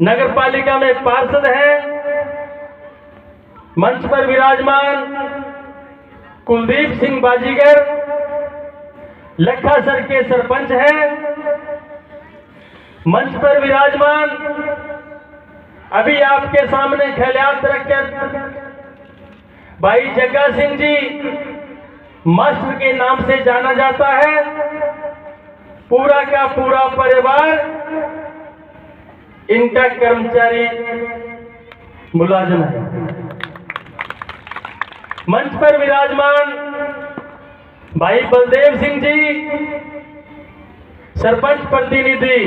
नगर पालिका में पार्षद हैं, मंच पर विराजमान कुलदीप सिंह बाजीगर लखासर के सरपंच हैं, मंच पर विराजमान अभी आपके सामने खैलियात रखकर भाई जग्गा सिंह जी मास्टर के नाम से जाना जाता है, पूरा का पूरा परिवार इनका कर्मचारी मुलाजिम है। मंच पर विराजमान भाई बलदेव सिंह जी सरपंच प्रतिनिधि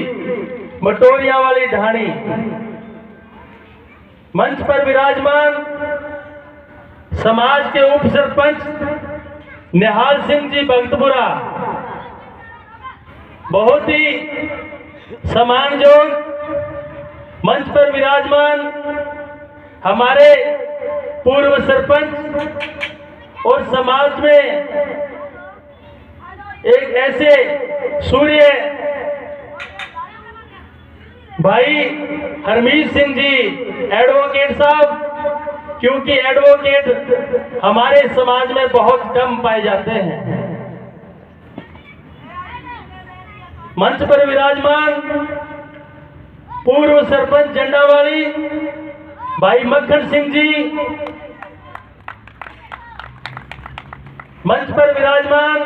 मटोरिया वाली ढाणी, मंच पर विराजमान समाज के उप सरपंच निहाल सिंह जी भगतपुरा, बहुत ही सम्मानजोग। मंच पर विराजमान हमारे पूर्व सरपंच और समाज में एक ऐसे सूर्य भाई हरमीत सिंह जी एडवोकेट साहब, क्योंकि एडवोकेट हमारे समाज में बहुत कम पाए जाते हैं। मंच पर विराजमान पूर्व सरपंच झंडावाली भाई मक्खन सिंह जी, मंच पर विराजमान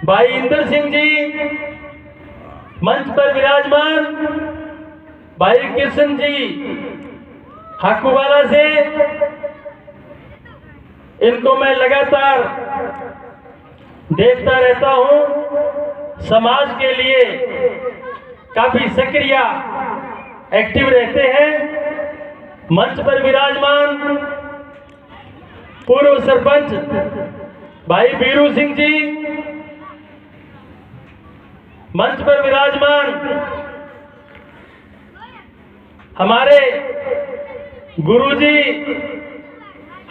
भाई इंदर सिंह जी, मंच पर विराजमान भाई कृष्ण जी हाकुवाला से, इनको मैं लगातार देखता रहता हूं, समाज के लिए काफी सक्रिय एक्टिव रहते हैं। मंच पर विराजमान पूर्व सरपंच भाई बीरू सिंह जी, मंच पर विराजमान हमारे गुरुजी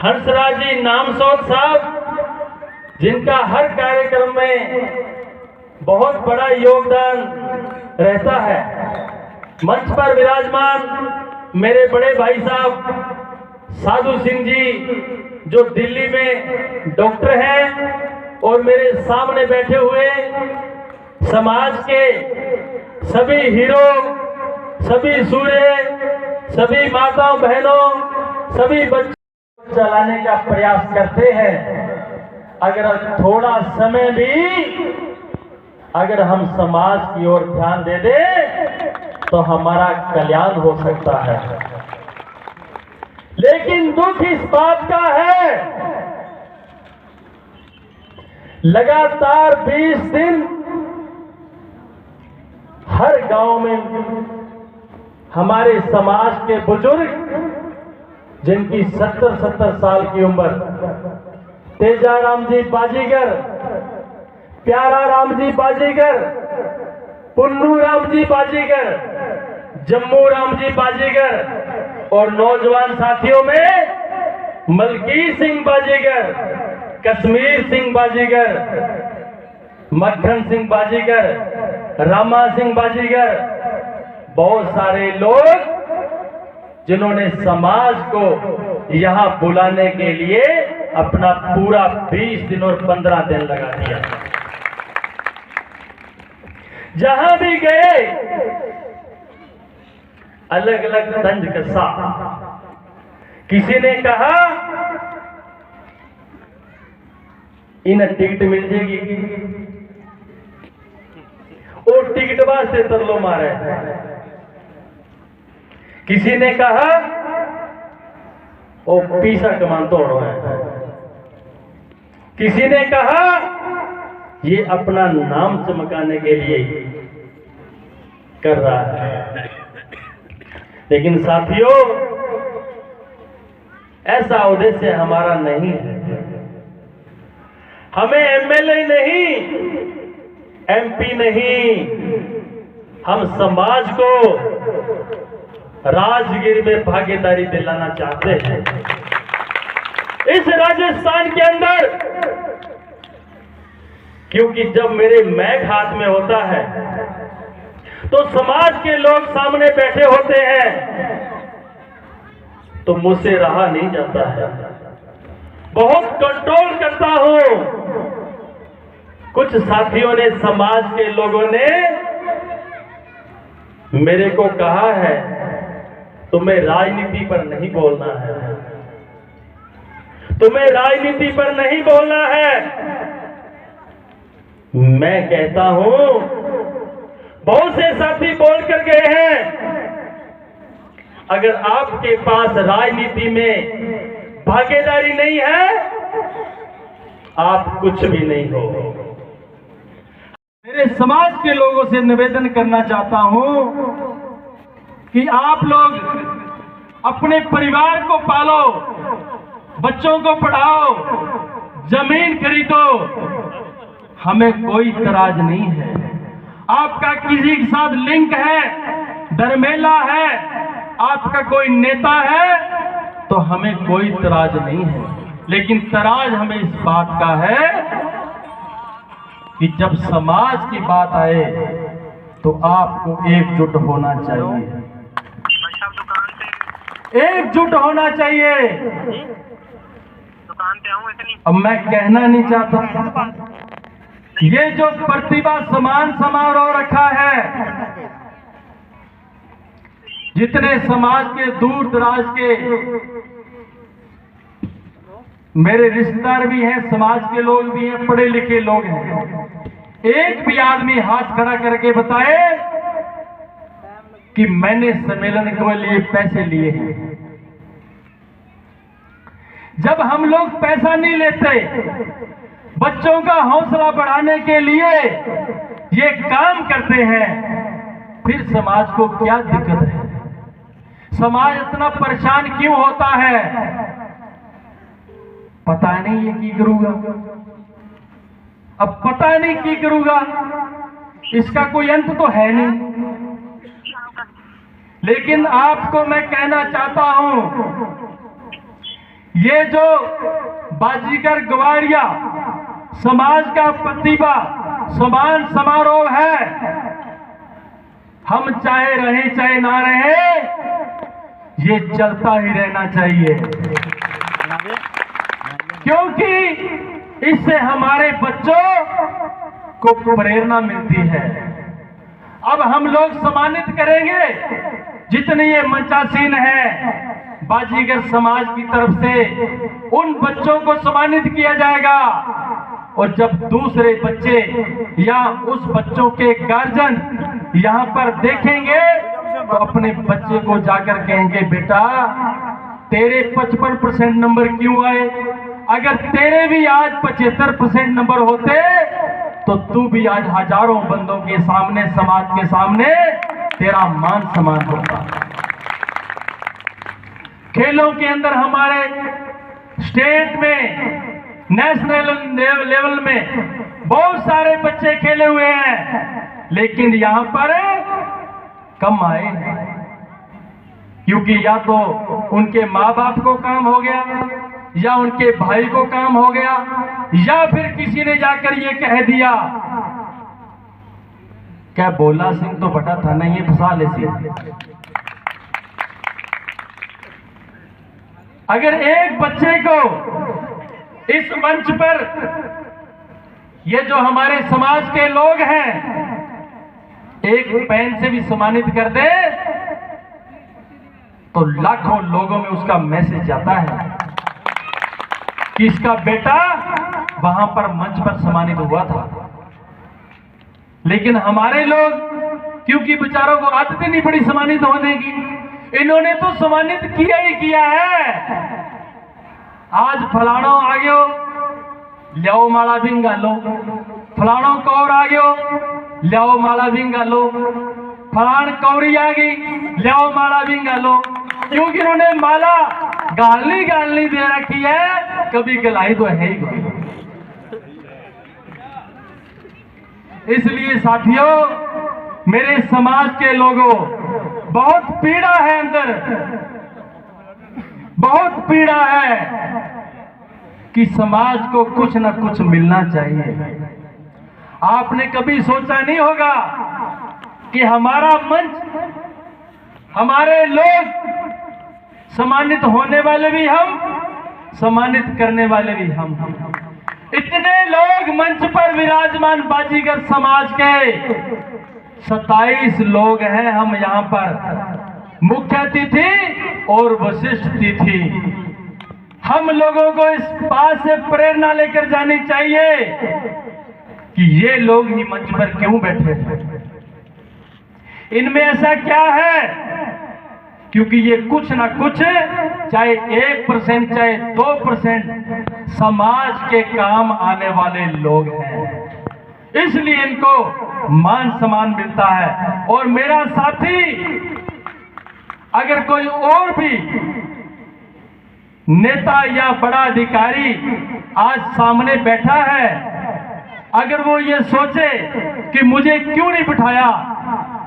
हंसराज जी नामसौत साहब, जिनका हर कार्यक्रम में बहुत बड़ा योगदान रहता है। मंच पर विराजमान मेरे बड़े भाई साहब साधु सिंह जी, जो दिल्ली में डॉक्टर हैं, और मेरे सामने बैठे हुए समाज के सभी हीरो, सभी सूर्य, सभी माताओं बहनों, सभी बच्चों चलाने का प्रयास करते हैं। अगर थोड़ा समय भी अगर हम समाज की ओर ध्यान दे दें तो हमारा कल्याण हो सकता है। लेकिन दुख इस बात का है, लगातार 20 दिन हर गांव में हमारे समाज के बुजुर्ग, जिनकी 70-70 साल की उम्र, तेजाराम जी बाजीगर, प्यारा राम जी बाजीगर, पुन्नू राम जी बाजीगर, जम्मू राम जी बाजीगर, और नौजवान साथियों में मलकीत सिंह बाजीगर, कश्मीर सिंह बाजीगर, मक्खन सिंह बाजीगर, रामा सिंह बाजीगर, बहुत सारे लोग जिन्होंने समाज को यहां बुलाने के लिए अपना पूरा 20 दिन और 15 दिन लगा दिया। जहां भी गए अलग अलग तंज कसा। किसी ने कहा इन्हें टिकट मिल जाएगी, और टिकट वास्ते तरलो मारे। किसी ने कहा ओ पैसा कमान तोड़ो है। किसी ने कहा ये अपना नाम चमकाने के लिए कर रहा है। लेकिन साथियों, ऐसा उद्देश्य हमारा नहीं है। हमें एमएलए नहीं, एमपी नहीं, हम समाज को राजगिर में भागीदारी दिलाना चाहते हैं। इस राजस्थान के अंदर, क्योंकि जब मेरे मैक हाथ में होता है तो समाज के लोग सामने बैठे होते हैं तो मुझसे रहा नहीं जाता है, बहुत कंट्रोल करता हूं। कुछ साथियों ने, समाज के लोगों ने मेरे को कहा है तुम्हें राजनीति पर नहीं बोलना है, तुम्हें राजनीति पर नहीं बोलना है। मैं कहता हूं, बहुत से साथी बोल कर गए हैं, अगर आपके पास राजनीति में भागीदारी नहीं है, आप कुछ भी नहीं हो। मेरे समाज के लोगों से निवेदन करना चाहता हूं कि आप लोग अपने परिवार को पालो, बच्चों को पढ़ाओ, जमीन खरीदो, हमें कोई इतराज नहीं है। आपका किसी के साथ लिंक है, दरमेला है, आपका कोई नेता है, तो हमें कोई इतराज नहीं है। लेकिन तराज हमें इस बात का है कि जब समाज की बात आए तो आपको एकजुट होना चाहिए, एकजुट होना चाहिए। अब मैं कहना नहीं चाहता, ये जो प्रतिभा सम्मान समारोह रखा है, जितने समाज के दूर दराज के मेरे रिश्तेदार भी हैं, समाज के लोग भी हैं, पढ़े लिखे लोग हैं, एक भी आदमी हाथ खड़ा करके बताए कि मैंने सम्मेलन के लिए पैसे लिए हैं। जब हम लोग पैसा नहीं लेते, बच्चों का हौसला बढ़ाने के लिए ये काम करते हैं, फिर समाज को क्या दिक्कत है? समाज इतना परेशान क्यों होता है? पता नहीं ये की करूंगा, अब पता नहीं की करूंगा, इसका कोई अंत तो है नहीं। लेकिन आपको मैं कहना चाहता हूं, ये जो बाजीगर गवारिया समाज का प्रतिभा सम्मान समारोह है, हम चाहे रहे चाहे ना रहे, ये चलता ही रहना चाहिए, क्योंकि इससे हमारे बच्चों को प्रेरणा मिलती है। अब हम लोग सम्मानित करेंगे, जितनी ये मंचासीन है बाजीगर समाज की तरफ से, उन बच्चों को सम्मानित किया जाएगा। और जब दूसरे बच्चे या उस बच्चों के गार्जियन यहाँ पर देखेंगे तो अपने बच्चे को जाकर कहेंगे, बेटा तेरे 55% नंबर क्यों आए? अगर तेरे भी आज 75% नंबर होते तो तू भी आज हजारों बंदों के सामने, समाज के सामने तेरा मान सम्मान होता। खेलों के अंदर हमारे स्टेट में, नेशनल लेवल में बहुत सारे बच्चे खेले हुए हैं, लेकिन यहां पर कम आए, क्योंकि या तो उनके माँ बाप को काम हो गया, या उनके भाई को काम हो गया, या फिर किसी ने जाकर ये कह दिया, क्या बोला सिंह तो बटा था नहीं, ये फंसा ले सिंह। अगर एक बच्चे को इस मंच पर ये जो हमारे समाज के लोग हैं एक पेन से भी सम्मानित कर दे तो लाखों लोगों में उसका मैसेज जाता है कि इसका बेटा वहां पर मंच पर सम्मानित हुआ था। लेकिन हमारे लोग, क्योंकि बेचारों को आदत नहीं पड़ी सम्मानित होने की, इन्होंने तो सम्मानित किया ही किया है। आज फलाणो आ गयो, लियाओ माला भी गालो, फलाणो कौर आ गयो, लियाओ माला भी गालो, फलाण कौरी आ गई, लियाओ माला भी गालो, क्योंकि उन्होंने माला गालनी दे रखी है, कभी गलाई तो है ही कोई। इसलिए साथियों, मेरे समाज के लोगों, बहुत पीड़ा है अंदर, बहुत पीड़ा है कि समाज को कुछ न कुछ मिलना चाहिए। आपने कभी सोचा नहीं होगा कि हमारा मंच, हमारे लोग सम्मानित होने वाले भी हम, सम्मानित करने वाले भी हम। इतने लोग मंच पर विराजमान बाजीगर समाज के 27 लोग हैं हम यहाँ पर, मुख्य अतिथि और विशिष्ट अतिथि। हम लोगों को इस बात से प्रेरणा लेकर जानी चाहिए कि ये लोग ही मंच पर क्यों बैठे हैं, इनमें ऐसा क्या है, क्योंकि ये कुछ ना कुछ, चाहे 1% चाहे 2% समाज के काम आने वाले लोग हैं, इसलिए इनको मान सम्मान मिलता है। और मेरा साथी अगर कोई और भी नेता या बड़ा अधिकारी आज सामने बैठा है, अगर वो ये सोचे कि मुझे क्यों नहीं बिठाया,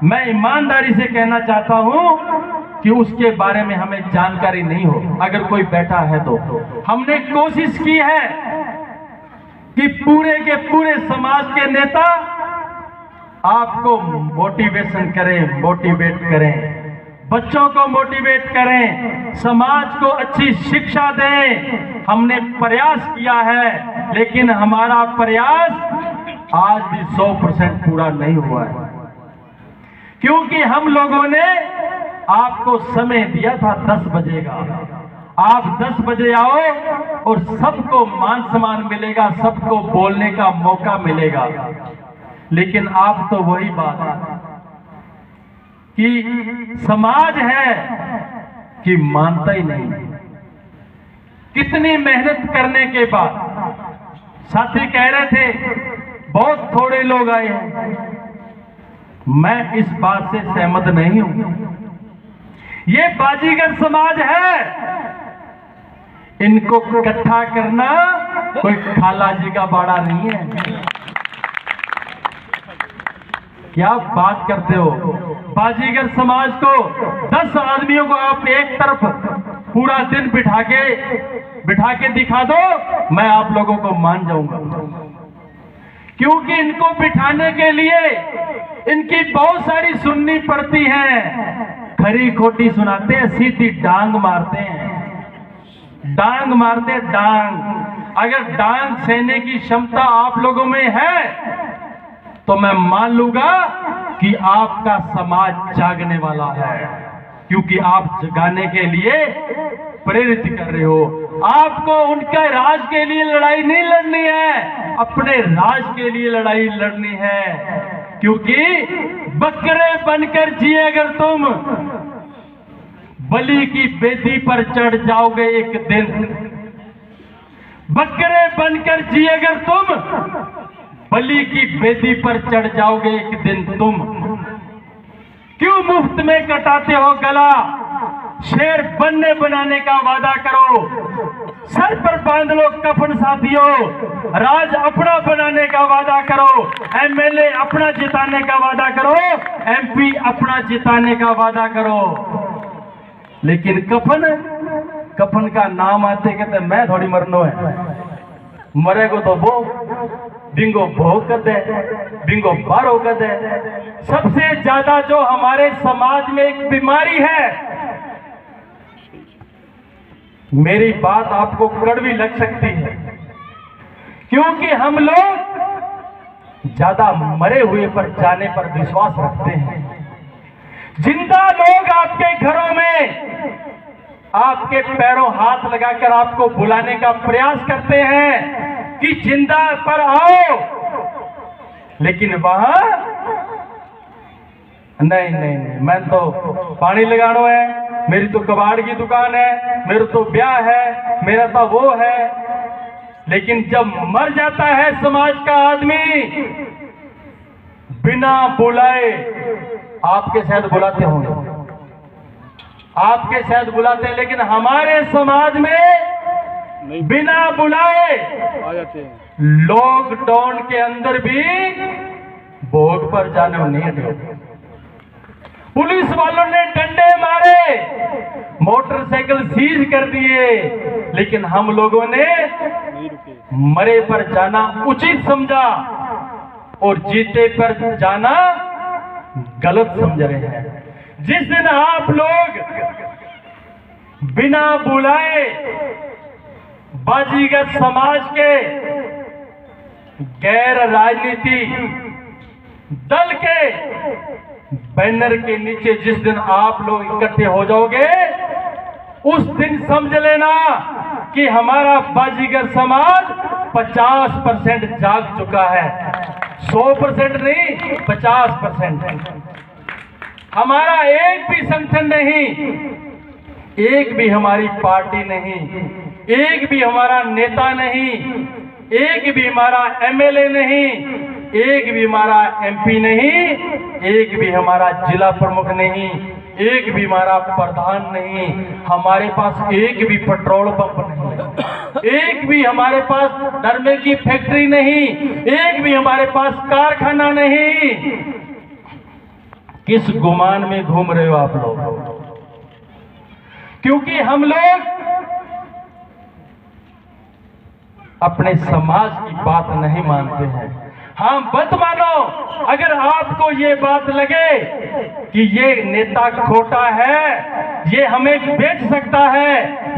मैं ईमानदारी से कहना चाहता हूं कि उसके बारे में हमें जानकारी नहीं हो। अगर कोई बैठा है तो हमने कोशिश की है कि पूरे के पूरे समाज के नेता आपको मोटिवेशन करें, मोटिवेट करें, बच्चों को मोटिवेट करें, समाज को अच्छी शिक्षा दें। हमने प्रयास किया है, लेकिन हमारा प्रयास आज भी 100% पूरा नहीं हुआ है, क्योंकि हम लोगों ने आपको समय दिया था 10 बजे का। आप 10 बजे आओ और सबको मान सम्मान मिलेगा, सबको बोलने का मौका मिलेगा। लेकिन आप तो वही बात कि समाज है कि मानता ही नहीं। कितनी मेहनत करने के बाद, साथी कह रहे थे बहुत थोड़े लोग आए हैं, मैं इस बात से सहमत नहीं हूं। ये बाजीगर समाज है, इनको इकट्ठा करना कोई खाला जी का बाड़ा नहीं है। क्या बात करते हो? बाजीगर समाज को 10 आदमियों को आप एक तरफ पूरा दिन बिठा के दिखा दो, मैं आप लोगों को मान जाऊंगा, क्योंकि इनको बिठाने के लिए इनकी बहुत सारी सुननी पड़ती है। खरी खोटी सुनाते हैं, सीधी डांग मारते हैं, डांग मारते हैं, डांग। अगर डांग सहने की क्षमता आप लोगों में है तो मैं मान लूंगा कि आपका समाज जागने वाला है, क्योंकि आप जगाने के लिए प्रेरित कर रहे हो। आपको उनके राज के लिए लड़ाई नहीं लड़नी है, अपने राज के लिए लड़ाई लड़नी है, क्योंकि बकरे बनकर जिए अगर तुम, बलि की बेदी पर चढ़ जाओगे एक दिन। बकरे बनकर जिए अगर तुम, बलि की बेदी पर चढ़ जाओगे एक दिन तुम। क्यों मुफ्त में कटाते हो गला? शेर बनने बनाने का वादा करो, सर पर बांध लो कफन साथियों, राज अपना बनाने का वादा करो, एमएलए अपना जिताने का वादा करो, एमपी अपना जिताने का वादा करो। लेकिन कफन का नाम आते कहते मैं थोड़ी मरनो है, मरेगो तो वो बिंगो भोग कर दे, बिंगो बारो कर दे। सबसे ज्यादा जो हमारे समाज में एक बीमारी है, मेरी बात आपको कड़वी लग सकती है, क्योंकि हम लोग ज्यादा मरे हुए पर जाने पर विश्वास रखते हैं। जिंदा लोग आपके घरों में आपके पैरों हाथ लगाकर आपको बुलाने का प्रयास करते हैं कि जिंदा पर आओ, लेकिन वहां नहीं, मैं तो पानी लगानो है, मेरी तो कबाड़ की दुकान है, मेरा तो ब्याह है, मेरा तो वो है। लेकिन जब मर जाता है समाज का आदमी, बिना बुलाए, आपके शायद बुलाते होंगे, आपके शायद बुलाते हैं, लेकिन हमारे समाज में बिना बुलाए आ जाते हैं। लॉकडाउन के अंदर भी भोग पर जाने नहीं हटे। पुलिस वालों ने डंडे मारे, मोटरसाइकिल सीज कर दिए, लेकिन हम लोगों ने मरे पर जाना उचित समझा और जीते पर जाना गलत समझ रहे हैं। जिस दिन आप लोग बिना बुलाए बाजीगर समाज के गैर राजनीति दल के बैनर के नीचे जिस दिन आप लोग इकट्ठे हो जाओगे, उस दिन समझ लेना कि हमारा बाजीगर समाज 50% जाग चुका है। 100% नहीं, 50%। हमारा एक भी संगठन नहीं, एक भी हमारी पार्टी नहीं, एक भी हमारा नेता नहीं, एक भी हमारा एमएलए नहीं, एक भी हमारा एमपी नहीं, एक भी हमारा जिला प्रमुख नहीं, एक भी हमारा प्रधान नहीं, हमारे पास एक भी पेट्रोल पंप नहीं, एक भी हमारे पास दरमे की फैक्ट्री नहीं, एक भी हमारे पास कारखाना नहीं। किस गुमान में घूम रहे हो आप लोग? क्योंकि हम लोग अपने समाज की बात नहीं मानते हैं। हाँ, मत मानो। अगर आपको ये बात लगे कि ये नेता खोटा है, ये हमें बेच सकता है,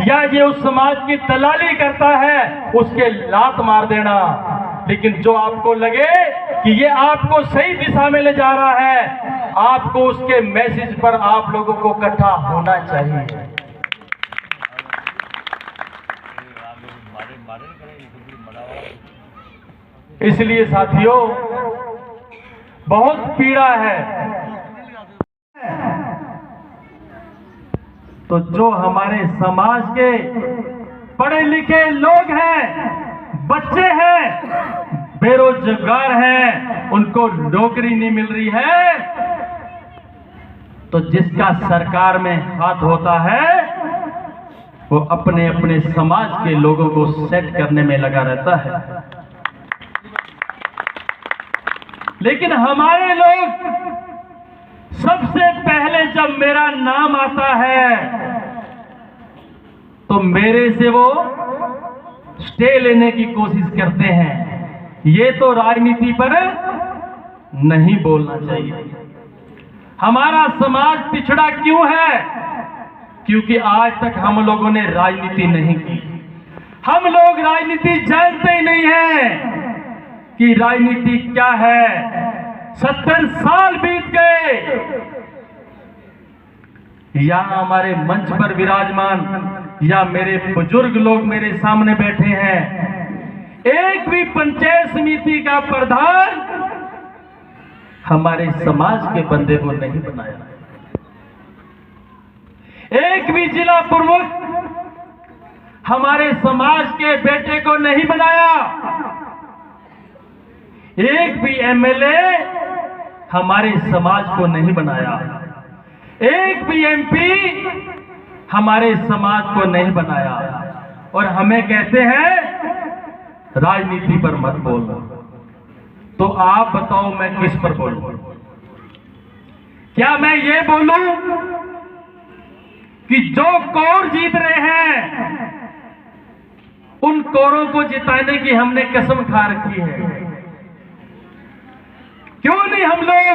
या ये उस समाज की दलाली करता है, उसके लात मार देना। लेकिन जो आपको लगे कि ये आपको सही दिशा में ले जा रहा है, आपको उसके मैसेज पर आप लोगों को इकट्ठा होना चाहिए। इसलिए साथियों, बहुत पीड़ा है। तो जो हमारे समाज के पढ़े लिखे लोग हैं, बच्चे हैं, बेरोजगार हैं, उनको नौकरी नहीं मिल रही है, तो जिसका सरकार में हाथ होता है वो अपने अपने समाज के लोगों को सेट करने में लगा रहता है। लेकिन हमारे लोग सबसे पहले जब मेरा नाम आता है तो मेरे से वो स्टे लेने की कोशिश करते हैं। ये तो राजनीति पर नहीं बोलना चाहिए। हमारा समाज पिछड़ा क्यों है? क्योंकि आज तक हम लोगों ने राजनीति नहीं की। हम लोग राजनीति जानते ही नहीं हैं कि राजनीति क्या है। 70 साल बीत गए। यहां हमारे मंच पर विराजमान या मेरे बुजुर्ग लोग मेरे सामने बैठे हैं, एक भी पंचायत समिति का प्रधान हमारे समाज के बंदे को नहीं बनाया, एक भी जिला प्रमुख हमारे समाज के बेटे को नहीं बनाया, एक भी एमएलए हमारे समाज को नहीं बनाया, एक भी एमपी हमारे समाज को नहीं बनाया। और हमें कहते हैं राजनीति पर मत बोलना। तो आप बताओ मैं किस पर बोलूं? क्या मैं ये बोलूं कि जो कौर जीत रहे हैं उन कौरों को जिताने की हमने कसम खा रखी है? क्यों नहीं हम लोग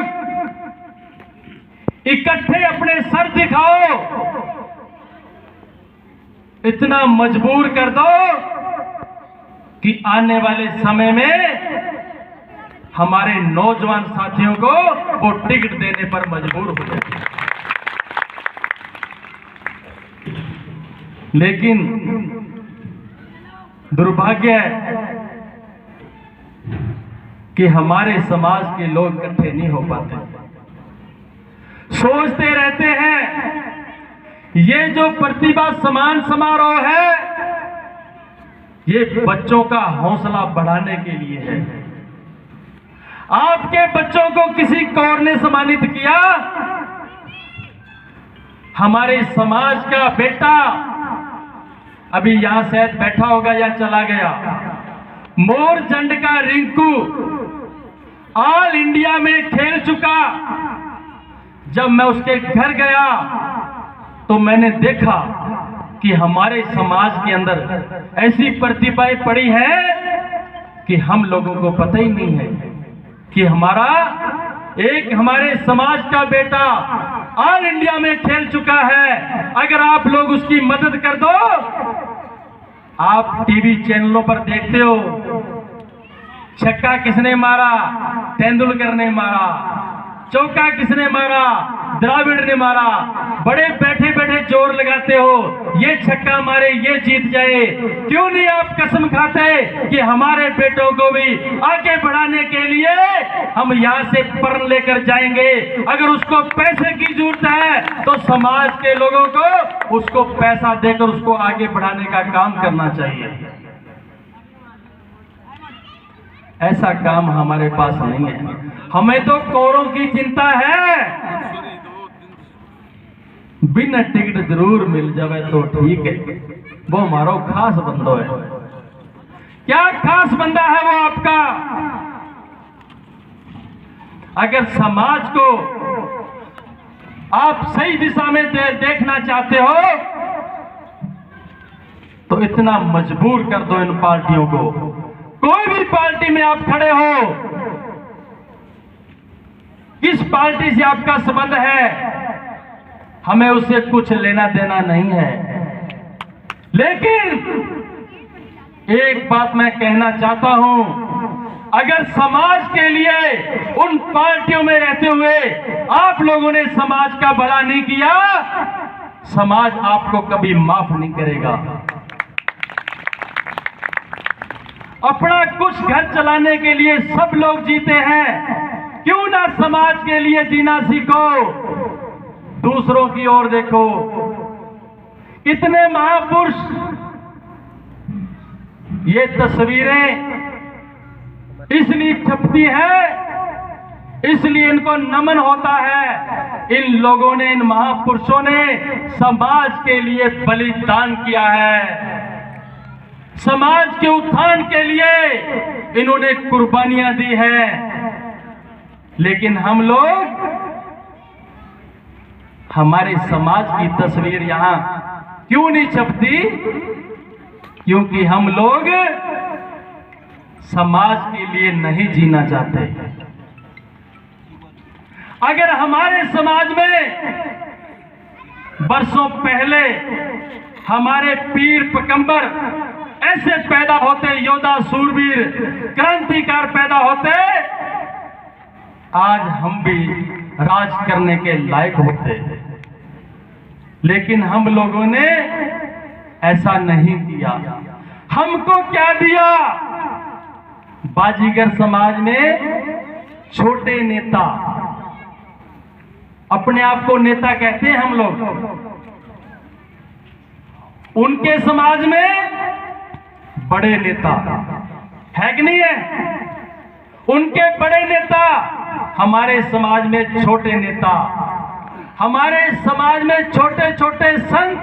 इकट्ठे अपने सर दिखाओ, इतना मजबूर कर दो कि आने वाले समय में हमारे नौजवान साथियों को वो टिकट देने पर मजबूर हो जाए। लेकिन दुर्भाग्य है कि हमारे समाज के लोग इकट्ठे नहीं हो पाते। सोचते रहते हैं ये जो प्रतिभा सम्मान समारोह है ये बच्चों का हौसला बढ़ाने के लिए है। आपके बच्चों को किसी कौर ने सम्मानित किया? हमारे समाज का बेटा अभी यहां शायद बैठा होगा या चला गया, मोरजंड का रिंकू ऑल इंडिया में खेल चुका। जब मैं उसके घर गया तो मैंने देखा कि हमारे समाज के अंदर ऐसी प्रतिभाएं पड़ी हैं कि हम लोगों को पता ही नहीं है कि हमारा एक हमारे समाज का बेटा ऑल इंडिया में खेल चुका है। अगर आप लोग उसकी मदद कर दो, आप टीवी चैनलों पर देखते हो, छक्का किसने मारा? तेंदुलकर ने मारा। चौका किसने मारा? द्रविड़ ने मारा। बड़े बैठे बैठे जोर लगाते हो, ये छक्का मारे, ये जीत जाए। क्यों नहीं आप कसम खाते कि हमारे बेटों को भी आगे बढ़ाने के लिए हम यहाँ से प्रण लेकर जाएंगे। अगर उसको पैसे की जरूरत है तो समाज के लोगों को उसको पैसा देकर उसको आगे बढ़ाने का काम करना चाहिए। ऐसा काम हमारे पास नहीं है। हमें तो कौरों की चिंता है। बिना टिकट जरूर मिल जाए तो ठीक है, वो हमारा खास बंदो है। क्या खास बंदा है वो आपका? अगर समाज को आप सही दिशा में देखना चाहते हो तो इतना मजबूर कर दो इन पार्टियों को। कोई भी पार्टी में आप खड़े हो, किस पार्टी से आपका संबंध है, हमें उससे कुछ लेना देना नहीं है। लेकिन एक बात मैं कहना चाहता हूं, अगर समाज के लिए उन पार्टियों में रहते हुए आप लोगों ने समाज का भला नहीं किया, समाज आपको कभी माफ नहीं करेगा। अपना कुछ घर चलाने के लिए सब लोग जीते हैं, क्यों ना समाज के लिए जीना सीखो। दूसरों की ओर देखो, कितने महापुरुष, ये तस्वीरें इसलिए छपती है, इसलिए इनको नमन होता है। इन लोगों ने, इन महापुरुषों ने समाज के लिए बलिदान किया है। समाज के उत्थान के लिए इन्होंने कुर्बानियां दी है। लेकिन हम लोग, हमारे समाज की तस्वीर यहां क्यों नहीं छपती? क्योंकि हम लोग समाज के लिए नहीं जीना चाहते। अगर हमारे समाज में वर्षों पहले हमारे पीर पैगंबर ऐसे पैदा होते, योद्धा सूरवीर क्रांतिकार पैदा होते, आज हम भी राज करने के लायक होते। लेकिन हम लोगों ने ऐसा नहीं किया। हमको क्या दिया? बाजीगर समाज में छोटे नेता, अपने आप को नेता कहते हैं हम लोग, उनके समाज में बड़े नेता है कि नहीं है? उनके बड़े नेता, हमारे समाज में छोटे नेता, हमारे समाज में छोटे छोटे संत,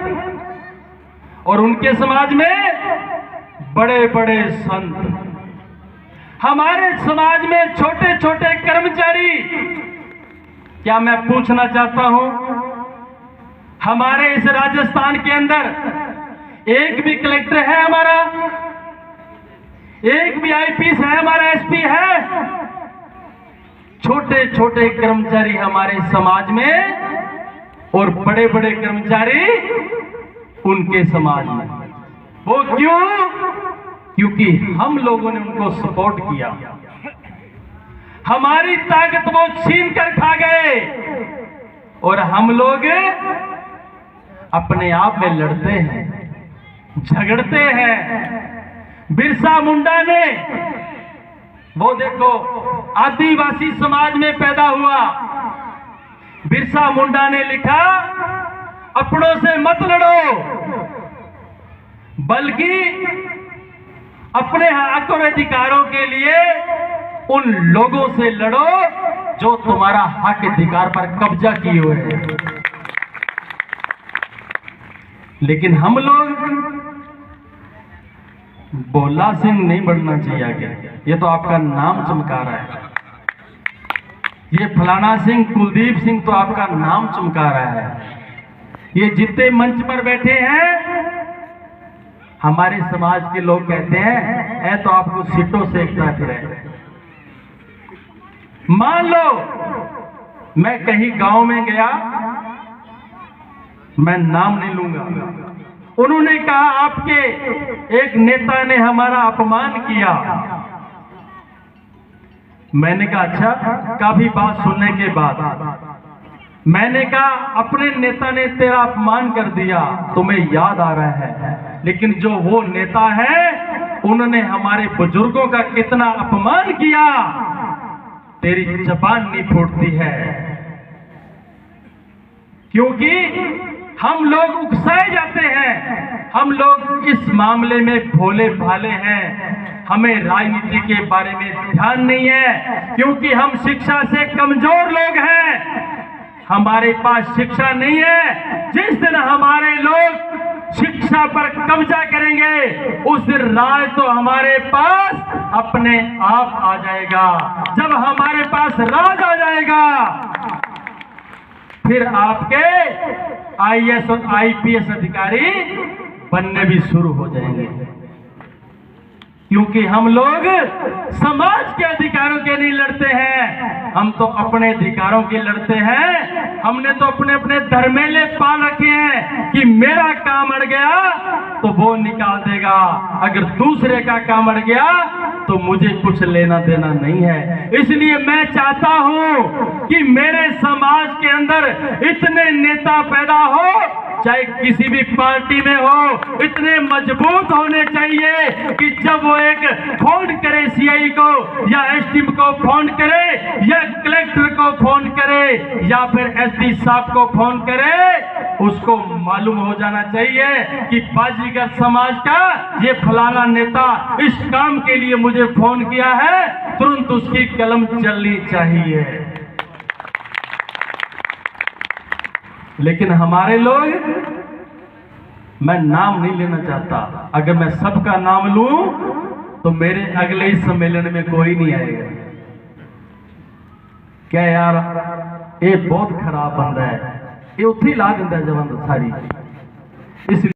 और उनके समाज में बड़े बड़े संत। हमारे समाज में छोटे छोटे कर्मचारी। क्या मैं पूछना चाहता हूं, हमारे इस राजस्थान के अंदर एक भी कलेक्टर है हमारा? एक भी आईपीएस है हमारा? एसपी है? छोटे छोटे कर्मचारी हमारे समाज में और बड़े बड़े कर्मचारी उनके समाज में। वो क्यों? क्योंकि हम लोगों ने उनको सपोर्ट किया। हमारी ताकत वो छीन कर खा गए और हम लोग अपने आप में लड़ते हैं, झगड़ते हैं। बिरसा मुंडा ने, वो देखो, आदिवासी समाज में पैदा हुआ। बिरसा मुंडा ने लिखा, अपनों से मत लड़ो, बल्कि अपने हक और अधिकारों के लिए उन लोगों से लड़ो जो तुम्हारा हक अधिकार पर कब्जा किए हुए हैं। लेकिन हम लोग, भोला सिंह नहीं बनना चाहिए आगे, ये तो आपका नाम चमका रहा है। ये फलाना सिंह, कुलदीप सिंह तो आपका नाम चमका रहा है। ये जितने मंच पर बैठे हैं, हमारे समाज के लोग कहते हैं, ऐ तो आपको सीटों से एकता फिर। मान लो मैं कहीं गांव में गया, मैं नाम नहीं लूंगा, उन्होंने कहा आपके एक नेता ने हमारा अपमान किया। मैंने कहा अच्छा, काफी बात सुनने के बाद मैंने कहा अपने नेता ने तेरा अपमान कर दिया, तुम्हें याद आ रहा है, लेकिन जो वो नेता है उन्होंने हमारे बुजुर्गों का कितना अपमान किया, तेरी जबान नहीं फूटती है। क्योंकि हम लोग उकसाए जाते हैं, हम लोग इस मामले में भोले भाले हैं, हमें राजनीति के बारे में ध्यान नहीं है, क्योंकि हम शिक्षा से कमजोर लोग हैं, हमारे पास शिक्षा नहीं है। जिस दिन हमारे लोग शिक्षा पर कब्जा करेंगे उस दिन राज तो हमारे पास अपने आप आ जाएगा। जब हमारे पास राज आ जाएगा फिर आपके आईएएस और आईपीएस अधिकारी बनने भी शुरू हो जाएंगे, क्योंकि हम लोग समाज के अधिकारों के लिए लड़ते हैं, हम तो अपने अधिकारों के लड़ते हैं। हमने तो अपने अपने धर्मेले पाल रखे हैं कि मेरा काम अड़ गया तो वो निकाल देगा, अगर दूसरे का काम अड़ गया तो मुझे कुछ लेना देना नहीं है। इसलिए मैं चाहता हूं कि मेरे समाज के अंदर इतने नेता पैदा हो, चाहे किसी भी पार्टी में हो, इतने मजबूत होने चाहिए कि जब वो एक फोन करे सीआई को या एसडीएम को फोन करे या कलेक्टर को फोन करे या फिर एसपी साहब को फोन करे, उसको मालूम हो जाना चाहिए कि बाजीगर समाज का ये फलाना नेता इस काम के लिए मुझे फोन किया है, तुरंत उसकी कलम चलनी चाहिए। लेकिन हमारे लोग, मैं नाम नहीं लेना चाहता, अगर मैं सबका नाम लूं तो मेरे अगले ही सम्मेलन में कोई नहीं आएगा। क्या यार, ये बहुत खराब बंदा है, ये उत्थे ला दिंदा जवान सारी। इसलिए